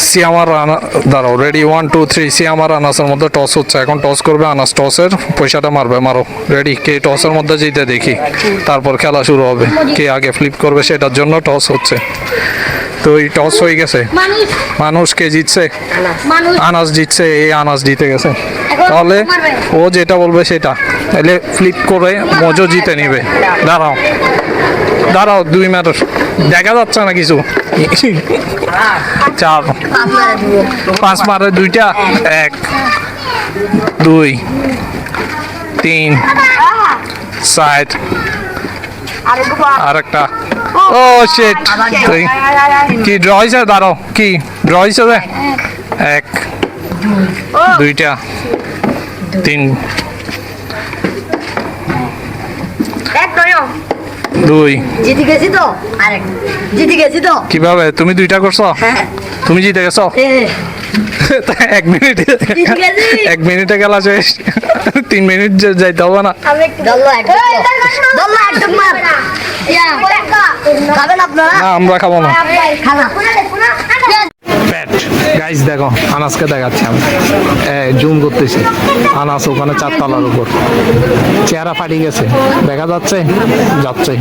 সিয়ামার দাঁড়াও, রেডি 1 2 3। সিয়ামার আনাসের মধ্যে টস হচ্ছে, এখন টস করবে আনাস। টসের পয়সাটা মারবে, মারো। রেডি, কে টসের মধ্যে জিতে দেখি, তারপর খেলা শুরু হবে। কে আগে ফ্লিপ করবে সেটার জন্য টস হচ্ছে। তো এই টস হয়ে গেছে, মানুষ কে জিতছে? আনাস জিতছে, এই আনাস জিতে গেছে। তাহলে ও যেটা বলবে সেটা, তাহলে ফ্লিপ করে মজো জিতে নিবে। দাঁড়াও দাঁড়াও, 2 মিনিট, দেখা যাচ্ছে না কিছু। 4 5 মারে 2টা, 1 2 3 4 আরেকটা। ও শিট, কি ড্র হয়েছে? দাঁড়াও, কি ড্র হয়েছে? 1 2টা 3 2। জিতে গেছি তো, আরেক জিতে গেছি তো। কিভাবে? তুমি 2টা করছো, হ্যাঁ। তুমি জিতে গেছো। 1 মিনিটে, জিতে গেছি। 1 মিনিটে খেলা শেষ। 3 মিনিট যাইতে হবে না। দল্লা একদম মার। খাবেন আপনারা? না, আমরা খাবো না। খানা ব্যাট গাইস, দেখো আনাসকে দেখাচ্ছি আমি, জুম করতেছি। আনাস ওখানে 4 তলার উপর, চেহারা ফাটি গেছে, দেখা যাচ্ছে যাচ্ছে।